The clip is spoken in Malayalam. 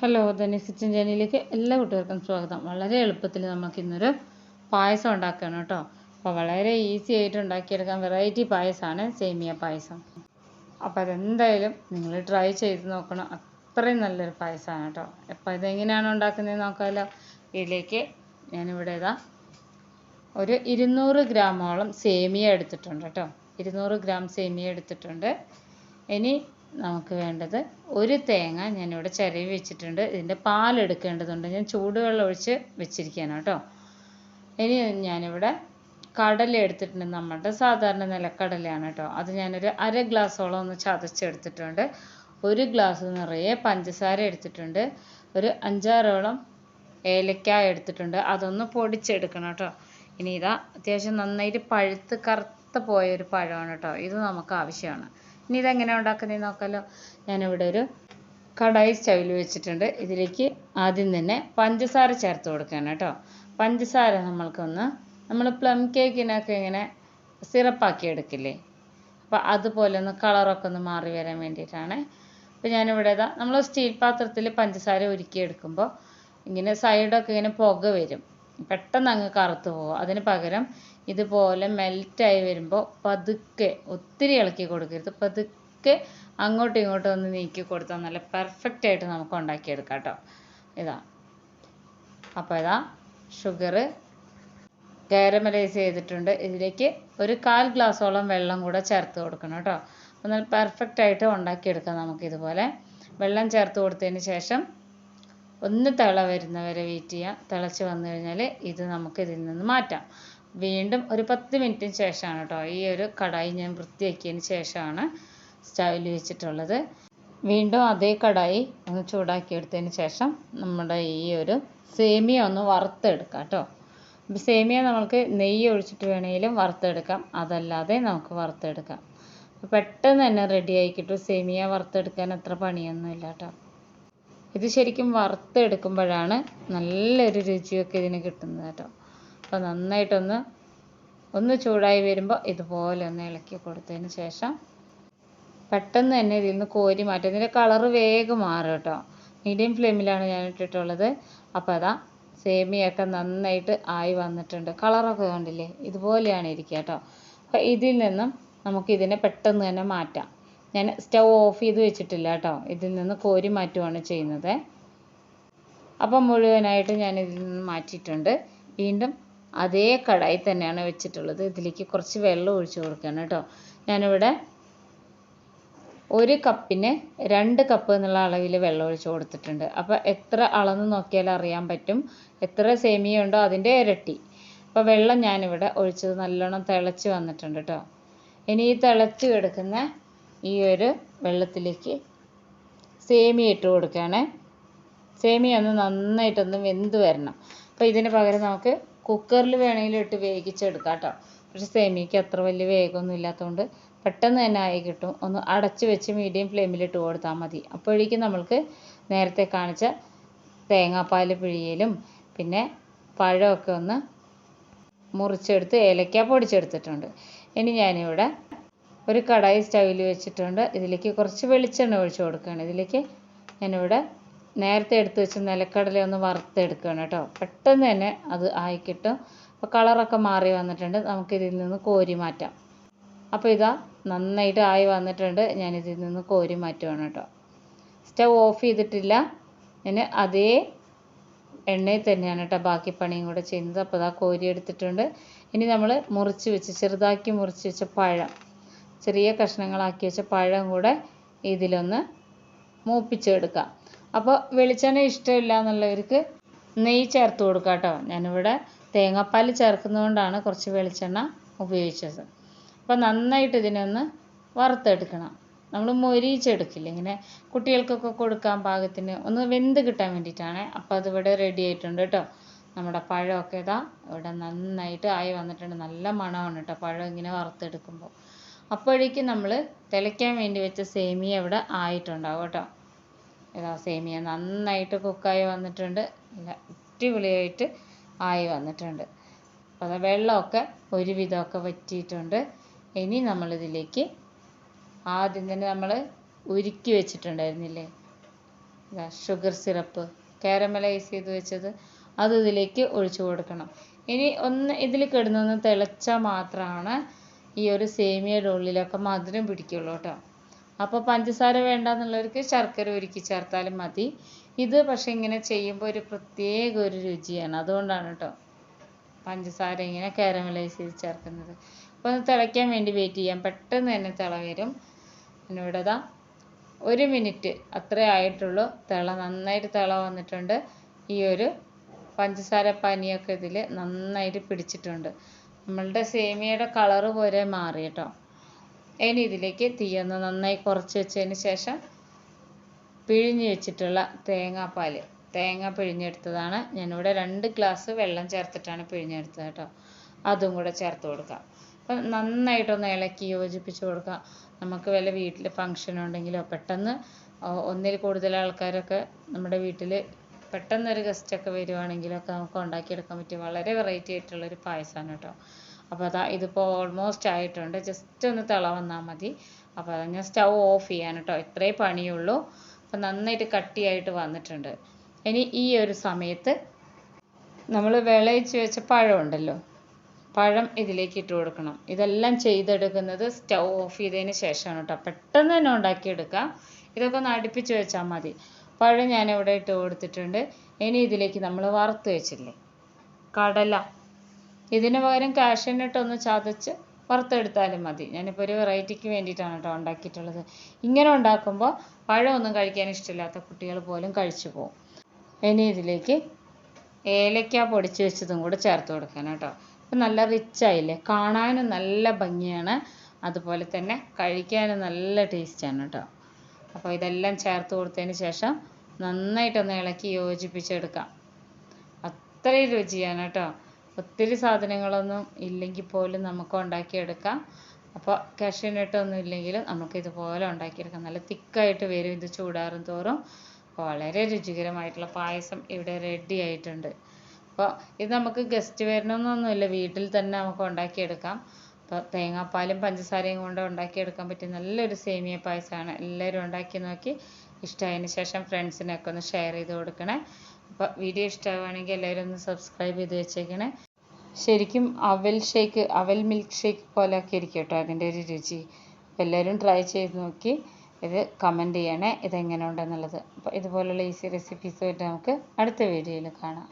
ഹലോ ധന്യ കിച്ചൻ ചാനലിലേക്ക് എല്ലാ കുട്ടികൾക്കും സ്വാഗതം. വളരെ എളുപ്പത്തിൽ നമുക്ക് ഇന്നൊരു പായസം ഉണ്ടാക്കണം കേട്ടോ. അപ്പോൾ വളരെ ഈസി ആയിട്ട് ഉണ്ടാക്കിയെടുക്കാൻ വെറൈറ്റി പായസമാണ് സേമിയ പായസം. അപ്പോൾ അതെന്തായാലും നിങ്ങൾ ട്രൈ ചെയ്ത് നോക്കണം. അത്രയും നല്ലൊരു പായസമാണ് കേട്ടോ. അപ്പോൾ ഇതെങ്ങനെയാണ് ഉണ്ടാക്കുന്നത് നോക്കാമല്ലോ. ഇതിലേക്ക് ഞാനിവിടെ ഒരു 200 ഗ്രാമോളം സേമിയ എടുത്തിട്ടുണ്ട് കേട്ടോ. 200 ഗ്രാം സേമിയ എടുത്തിട്ടുണ്ട്. ഇനി നമുക്ക് വേണ്ടത് ഒരു തേങ്ങ ഞാനിവിടെ ചിരവി വെച്ചിട്ടുണ്ട്. ഇതിൻ്റെ പാലെടുക്കേണ്ടതുണ്ട്. ഞാൻ ചൂടുവെള്ളം ഒഴിച്ച് വെച്ചിരിക്കുകയാണ് കേട്ടോ. ഇനി ഞാനിവിടെ കടല എടുത്തിട്ടുണ്ട്. നമ്മുടെ സാധാരണ നിലക്കടലയാണ് കേട്ടോ. അത് ഞാനൊരു 1/2 ഗ്ലാസോളം ഒന്ന് ചതച്ചെടുത്തിട്ടുണ്ട്. 1 ഗ്ലാസ് നിറയെ പഞ്ചസാര എടുത്തിട്ടുണ്ട്. ഒരു 5-6ഓളം ഏലക്കായ എടുത്തിട്ടുണ്ട്. അതൊന്ന് പൊടിച്ചെടുക്കണം കേട്ടോ. ഇനി അത്യാവശ്യം നന്നായിട്ട് പഴുത്ത് കറുത്ത് പോയൊരു പഴമാണ് കേട്ടോ. ഇത് നമുക്ക് ആവശ്യമാണ്. ഇനി ഇതെങ്ങനെ ഉണ്ടാക്കുന്നതെന്ന് നോക്കാമല്ലോ. ഞാനിവിടെ ഒരു കടായി സ്റ്റൗവിൽ വെച്ചിട്ടുണ്ട്. ഇതിലേക്ക് ആദ്യം തന്നെ പഞ്ചസാര ചേർത്ത് കൊടുക്കുകയാണ് കേട്ടോ. പഞ്ചസാര നമ്മൾ പ്ലം കേക്കിനൊക്കെ ഇങ്ങനെ സിറപ്പാക്കി എടുക്കില്ലേ, അപ്പോൾ അതുപോലെ ഒന്ന് കളറൊക്കെ ഒന്ന് മാറി വരാൻ വേണ്ടിയിട്ടാണ്. അപ്പോൾ ഞാനിവിടെ നമ്മൾ സ്റ്റീൽ പാത്രത്തിൽ പഞ്ചസാര ഉരുക്കിയെടുക്കുമ്പോൾ ഇങ്ങനെ സൈഡൊക്കെ ഇങ്ങനെ പുക വരും, പെട്ടെന്ന് അങ്ങ് കറുത്ത് പോകും. അതിന് പകരം ഇതുപോലെ മെൽറ്റായി വരുമ്പോൾ പതുക്കെ, ഒത്തിരി ഇളക്കി കൊടുക്കരുത്, പതുക്കെ അങ്ങോട്ടും ഇങ്ങോട്ടും ഒന്ന് നീക്കി കൊടുത്താൽ നല്ല പെർഫെക്റ്റായിട്ട് നമുക്ക് ഉണ്ടാക്കിയെടുക്കാം കേട്ടോ. അപ്പോൾ ഷുഗർ കാരമലൈസ് ചെയ്തിട്ടുണ്ട്. ഇതിലേക്ക് ഒരു 1/4 ഗ്ലാസോളം വെള്ളം കൂടെ ചേർത്ത് കൊടുക്കണം കേട്ടോ. അപ്പോൾ നല്ല പെർഫെക്റ്റായിട്ട് ഉണ്ടാക്കിയെടുക്കാം നമുക്കിതുപോലെ. വെള്ളം ചേർത്ത് കൊടുത്തതിന് ശേഷം ഒന്ന് തിള വരുന്നവരെ വെയിറ്റ് ചെയ്യാം. തിളച്ച് വന്നു കഴിഞ്ഞാൽ ഇത് നമുക്ക് ഇതിൽ നിന്ന് മാറ്റാം. വീണ്ടും ഒരു 10 മിനിറ്റിന് ശേഷമാണ് കേട്ടോ. ഈ ഒരു കടായി ഞാൻ വൃത്തിയാക്കിയതിന് ശേഷമാണ് സ്റ്റൗവിൽ വെച്ചിട്ടുള്ളത്. വീണ്ടും അതേ കടായി ഒന്ന് ചൂടാക്കിയെടുത്തതിന് ശേഷം നമ്മുടെ ഈ ഒരു സേമിയ ഒന്ന് വറുത്തെടുക്കാം കേട്ടോ. അപ്പോൾ സേമിയ നമുക്ക് നെയ്യ് ഒഴിച്ചിട്ട് വേണമെങ്കിലും വറുത്തെടുക്കാം, അതല്ലാതെ നമുക്ക് വറുത്തെടുക്കാം. അപ്പോൾ പെട്ടെന്ന് തന്നെ റെഡിയായി കിട്ടും. സേമിയ വറുത്തെടുക്കാൻ അത്ര പണിയൊന്നുമില്ല കേട്ടോ. ഇത് ശരിക്കും വറുത്തെടുക്കുമ്പോഴാണ് നല്ലൊരു രുചിയൊക്കെ ഇതിന് കിട്ടുന്നത് കേട്ടോ. അപ്പോൾ നന്നായിട്ടൊന്ന് ചൂടായി വരുമ്പോൾ ഇതുപോലെ ഒന്ന് ഇളക്കി കൊടുത്തതിന് ശേഷം പെട്ടെന്ന് തന്നെ ഇതിൽ നിന്ന് കോരി മാറ്റും. ഇതിൻ്റെ കളറ് വേഗം മാറും കേട്ടോ. മീഡിയം ഫ്ലെയിമിലാണ് ഞാൻ ഇട്ടിട്ടുള്ളത്. അപ്പോൾ സേമിയൊക്കെ നന്നായിട്ട് ആയി വന്നിട്ടുണ്ട്. കളറൊക്കെ കണ്ടില്ലേ, ഇതുപോലെയാണ് ഇരിക്കുക കേട്ടോ. അപ്പോൾ ഇതിൽ നിന്നും നമുക്കിതിനെ പെട്ടെന്ന് തന്നെ മാറ്റാം. ഞാൻ സ്റ്റൗ ഓഫ് ചെയ്ത് വെച്ചിട്ടില്ല കേട്ടോ. ഇതിൽ നിന്ന് കോരി മാറ്റുകയാണ് ചെയ്യുന്നത്. അപ്പം മുഴുവനായിട്ട് ഞാൻ ഇതിൽ നിന്ന് മാറ്റിയിട്ടുണ്ട്. വീണ്ടും അതേ കടായി തന്നെയാണ് വെച്ചിട്ടുള്ളത്. ഇതിലേക്ക് കുറച്ച് വെള്ളം ഒഴിച്ച് കൊടുക്കുകയാണ് കേട്ടോ. ഞാനിവിടെ 1 കപ്പിന് 2 കപ്പ് എന്നുള്ള അളവിൽ വെള്ളം ഒഴിച്ച് കൊടുത്തിട്ടുണ്ട്. അപ്പോൾ എത്ര അളന്ന് നോക്കിയാൽ അറിയാൻ പറ്റും എത്ര സേമിയ ഉണ്ടോ അതിൻ്റെ ഇരട്ടി. അപ്പോൾ വെള്ളം ഞാനിവിടെ ഒഴിച്ചത് നല്ലോണം തിളച്ച് വന്നിട്ടുണ്ട് കേട്ടോ. ഇനി ഈ തിളച്ച് കിടക്കുന്ന ഈ ഒരു വെള്ളത്തിലേക്ക് സേമിയ ഇട്ട് കൊടുക്കുകയാണ്. സേമിയ ഒന്ന് നന്നായിട്ടൊന്ന് വെന്ത് വരണം. അപ്പോൾ ഇതിന് പകരം നമുക്ക് കുക്കറിൽ വേണമെങ്കിലും ഇട്ട് വേവിച്ചെടുക്കാം കേട്ടോ. പക്ഷേ സേമിയയ്ക്ക് അത്ര വലിയ വേഗമൊന്നും ഇല്ലാത്തതുകൊണ്ട് പെട്ടെന്ന് തന്നെ ആയി കിട്ടും. ഒന്ന് അടച്ച് വെച്ച് മീഡിയം ഫ്ലെയിമിൽ ഇട്ട് കൊടുത്താൽ മതി. അപ്പോഴേക്കും നമ്മൾക്ക് നേരത്തെ കാണിച്ച തേങ്ങാപ്പാൽ പിഴിയലും പിന്നെ പഴമൊക്കെ ഒന്ന് മുറിച്ചെടുത്ത് ഏലക്ക പൊടിച്ചെടുത്തിട്ടുണ്ട്. ഇനി ഞാനിവിടെ ഒരു കടായി സ്റ്റൗവിൽ വെച്ചിട്ടുണ്ട്. ഇതിലേക്ക് കുറച്ച് വെളിച്ചെണ്ണ ഒഴിച്ച് കൊടുക്കുകയാണ്. ഇതിലേക്ക് ഞാനിവിടെ നേരത്തെ എടുത്ത് വെച്ച് നിലക്കടല ഒന്ന് വറുത്തെടുക്കുകയാണ് കേട്ടോ. പെട്ടെന്ന് തന്നെ അത് ആയി കിട്ടും. അപ്പോൾ കളറൊക്കെ മാറി വന്നിട്ടുണ്ട്. നമുക്കിതിൽ നിന്ന് കോരി മാറ്റാം. അപ്പോൾ നന്നായിട്ട് ആയി വന്നിട്ടുണ്ട്. ഞാനിതിൽ നിന്ന് കോരി മാറ്റുകയാണ് കേട്ടോ. സ്റ്റൗ ഓഫ് ചെയ്തിട്ടില്ല. ഞാൻ അതേ എണ്ണയിൽ തന്നെയാണ് കേട്ടോ ബാക്കി പണിയും കൂടെ ചെയ്യുന്നത്. അപ്പോൾ കോരി എടുത്തിട്ടുണ്ട്. ഇനി നമ്മൾ ചെറുതാക്കി മുറിച്ച് വെച്ച പഴം, ചെറിയ കഷ്ണങ്ങളാക്കി വെച്ച പഴം കൂടെ ഇതിലൊന്ന് മൂപ്പിച്ചെടുക്കാം. അപ്പോൾ വെളിച്ചെണ്ണ ഇഷ്ടമില്ല എന്നുള്ളവർക്ക് നെയ്യ് ചേർത്ത് കൊടുക്കാം കേട്ടോ. ഞാനിവിടെ തേങ്ങാപ്പാൽ ചേർക്കുന്നതുകൊണ്ടാണ് കുറച്ച് വെളിച്ചെണ്ണ ഉപയോഗിച്ചത്. അപ്പോൾ നന്നായിട്ട് ഇതിനൊന്ന് വറുത്തെടുക്കണം. നമ്മൾ മൊരിയിച്ചെടുക്കില്ല, ഇങ്ങനെ കുട്ടികൾക്കൊക്കെ കൊടുക്കാൻ പാകത്തിന് ഒന്ന് വെന്ത് കിട്ടാൻ വേണ്ടിയിട്ടാണ്. അപ്പോൾ അതിവിടെ റെഡി ആയിട്ടുണ്ട് കേട്ടോ. നമ്മുടെ പഴമൊക്കെ ഇവിടെ നന്നായിട്ട് ആയി വന്നിട്ടുണ്ട്. നല്ല മണമാണ് കേട്ടോ പഴം ഇങ്ങനെ വറുത്തെടുക്കുമ്പോൾ. അപ്പോഴേക്കും നമ്മൾ തിളയ്ക്കാൻ വേണ്ടി വെച്ച സേമിയ ഇവിടെ ആയിട്ടുണ്ടാവും കേട്ടോ. സേമിയ നന്നായിട്ട് കുക്കായി വന്നിട്ടുണ്ട്. നല്ല അടിപൊളിയായിട്ട് ആയി വന്നിട്ടുണ്ട്. അപ്പോൾ വെള്ളമൊക്കെ ഒരുവിധമൊക്കെ വറ്റിയിട്ടുണ്ട്. ഇനി നമ്മളിതിലേക്ക് ആദ്യം തന്നെ നമ്മൾ ഉരുക്കി വെച്ചിട്ടുണ്ടായിരുന്നില്ലേ ഷുഗർ സിറപ്പ് കാരമലൈസ് ചെയ്ത് വെച്ചത് അത് ഇതിലേക്ക് ഒഴിച്ചു കൊടുക്കണം. ഇനി ഒന്ന് ഇതിൽ കിടന്നൊന്ന് തിളച്ചാൽ മാത്രമാണ് ഈ ഒരു സേമിയയുടെ ഉള്ളിലൊക്കെ മധുരം പിടിക്കുള്ളൂ കേട്ടോ. അപ്പോൾ പഞ്ചസാര വേണ്ടാന്നുള്ളവർക്ക് ശർക്കര ഉരുക്കി ചേർത്താലും മതി. ഇത് പക്ഷെ ഇങ്ങനെ ചെയ്യുമ്പോൾ ഒരു പ്രത്യേക ഒരു രുചിയാണ്, അതുകൊണ്ടാണ് കേട്ടോ പഞ്ചസാര ഇങ്ങനെ കാരമലൈസ് ചെയ്ത് ചേർക്കുന്നത്. അപ്പോൾ ഒന്ന് തിളയ്ക്കാൻ വേണ്ടി വെയിറ്റ് ചെയ്യാം. പെട്ടെന്ന് തന്നെ തിള വരും. ഇവിടെ ദാ 1 മിനിറ്റ് അത്രേ ആയിട്ടുള്ളൂ. നന്നായിട്ട് തിള വന്നിട്ടുണ്ട്. ഈ ഒരു പഞ്ചസാര പനിയൊക്കെ ഇതിൽ നന്നായിട്ട് പിടിച്ചിട്ടുണ്ട്. നമ്മളുടെ സേമിയയുടെ കളറ് പോലെ മാറി കേട്ടോ. ഇനി ഇതിലേക്ക് തീയൊന്ന് നന്നായി കുറച്ച് വെച്ചതിന് ശേഷം പിഴിഞ്ഞ് വെച്ചിട്ടുള്ള തേങ്ങ പിഴിഞ്ഞെടുത്തതാണ്. ഞാനിവിടെ 2 ഗ്ലാസ് വെള്ളം ചേർത്തിട്ടാണ് പിഴിഞ്ഞെടുത്തത് കേട്ടോ. അതും കൂടെ ചേർത്ത് കൊടുക്കാം. അപ്പം നന്നായിട്ടൊന്ന് ഇളക്കി യോജിപ്പിച്ച് കൊടുക്കാം. നമുക്ക് വല്ല വീട്ടിൽ ഫംഗ്ഷൻ ഉണ്ടെങ്കിലോ പെട്ടെന്ന് ഒന്നിൽ കൂടുതൽ ആൾക്കാരൊക്കെ നമ്മുടെ വീട്ടിൽ പെട്ടെന്നൊരു ഗസ്റ്റൊക്കെ വരുവാണെങ്കിലൊക്കെ നമുക്ക് ഉണ്ടാക്കിയെടുക്കാൻ പറ്റിയ വളരെ വെറൈറ്റി ആയിട്ടുള്ളൊരു പായസമാണ് കേട്ടോ. അപ്പോൾ അതാ ഇതിപ്പോൾ ഓൾമോസ്റ്റ് ആയിട്ടുണ്ട്. ജസ്റ്റ് ഒന്ന് തിള വന്നാൽ മതി. അപ്പോൾ അതാ ഞാൻ സ്റ്റൗ ഓഫ് ചെയ്യാൻ കേട്ടോ. ഇത്രേ പണിയുള്ളൂ. അപ്പം നന്നായിട്ട് കട്ടിയായിട്ട് വന്നിട്ടുണ്ട്. ഇനി ഈ ഒരു സമയത്ത് നമ്മൾ വിളയിച്ച് വെച്ച പഴം ഉണ്ടല്ലോ, പഴം ഇതിലേക്ക് ഇട്ട് കൊടുക്കണം. ഇതെല്ലാം ചെയ്തെടുക്കുന്നത് സ്റ്റൗ ഓഫ് ചെയ്തതിന് ശേഷമാണ് കേട്ടോ. പെട്ടെന്ന് തന്നെ ഉണ്ടാക്കിയെടുക്കാം. ഇതൊക്കെ ഒന്ന് അടുപ്പിച്ച് വെച്ചാൽ മതി. പഴം ഞാനിവിടെ ഇട്ട് കൊടുത്തിട്ടുണ്ട്. ഇനി ഇതിലേക്ക് നമ്മൾ വറുത്ത് വെച്ചില്ലേ കടല, ഇതിന് പകരം കാഷ്യൂനട്ട് ഒന്ന് ചതച്ച് വറുത്തെടുത്താലും മതി. ഞാനിപ്പോൾ ഒരു വെറൈറ്റിക്ക് വേണ്ടിയിട്ടാണ് കേട്ടോ ഉണ്ടാക്കിയിട്ടുള്ളത്. ഇങ്ങനെ ഉണ്ടാക്കുമ്പോൾ പഴമൊന്നും കഴിക്കാൻ ഇഷ്ടമില്ലാത്ത കുട്ടികൾ പോലും കഴിച്ചു പോകും. ഇനി ഇതിലേക്ക് ഏലക്ക പൊടിച്ച് വെച്ചതും കൂടെ ചേർത്ത് കൊടുക്കാൻ കേട്ടോ. അപ്പം നല്ല റിച്ചായില്ലേ, കാണാനും നല്ല ഭംഗിയാണ്, അതുപോലെ തന്നെ കഴിക്കാനും നല്ല ടേസ്റ്റാണ് കേട്ടോ. അപ്പോൾ ഇതെല്ലാം ചേർത്ത് കൊടുത്തതിന് ശേഷം നന്നായിട്ടൊന്ന് ഇളക്കി യോജിപ്പിച്ചെടുക്കാം. അത്രയും രുചിയാണ് കേട്ടോ. ഒത്തിരി സാധനങ്ങളൊന്നും ഇല്ലെങ്കിൽ പോലും നമുക്ക് ഉണ്ടാക്കിയെടുക്കാം. അപ്പോൾ കാഷ്യൂനട്ടൊന്നും ഇല്ലെങ്കിലും നമുക്ക് ഇതുപോലെ ഉണ്ടാക്കിയെടുക്കാം. നല്ല തിക്കായിട്ട് വരും ഇത് ചൂടാറും തോറും. അപ്പോൾ വളരെ രുചികരമായിട്ടുള്ള പായസം ഇവിടെ റെഡി ആയിട്ടുണ്ട്. അപ്പോൾ ഇത് നമുക്ക് ഗസ്റ്റ് വരണമെന്നൊന്നുമില്ല, വീട്ടിൽ തന്നെ നമുക്ക് ഉണ്ടാക്കിയെടുക്കാം. അപ്പോൾ തേങ്ങാപ്പാലും പഞ്ചസാരയും കൊണ്ട് ഉണ്ടാക്കിയെടുക്കാൻ പറ്റിയ നല്ലൊരു സേമിയ പായസമാണ്. എല്ലാവരും ഉണ്ടാക്കി നോക്കി ഇഷ്ടമായതിന് ശേഷം ഫ്രണ്ട്സിനൊക്കെ ഒന്ന് ഷെയർ ചെയ്ത് കൊടുക്കണേ. അപ്പോൾ വീഡിയോ ഇഷ്ടമാവുകയാണെങ്കിൽ എല്ലാവരും ഒന്ന് സബ്സ്ക്രൈബ് ചെയ്ത് വെച്ചേക്കണേ. ശരിക്കും അവൽ മിൽക്ക് ഷേക്ക് പോലെയൊക്കെ ഇരിക്കും കേട്ടോ അതിൻ്റെ ഒരു രുചി. അപ്പോൾ എല്ലാവരും ട്രൈ ചെയ്ത് നോക്കി ഇത് കമൻറ്റ് ചെയ്യണേ ഇതെങ്ങനെ ഉണ്ടെന്നുള്ളത്. അപ്പോൾ ഇതുപോലുള്ള ഈസി റെസിപ്പീസുമായിട്ട് നമുക്ക് അടുത്ത വീഡിയോയിൽ കാണാം.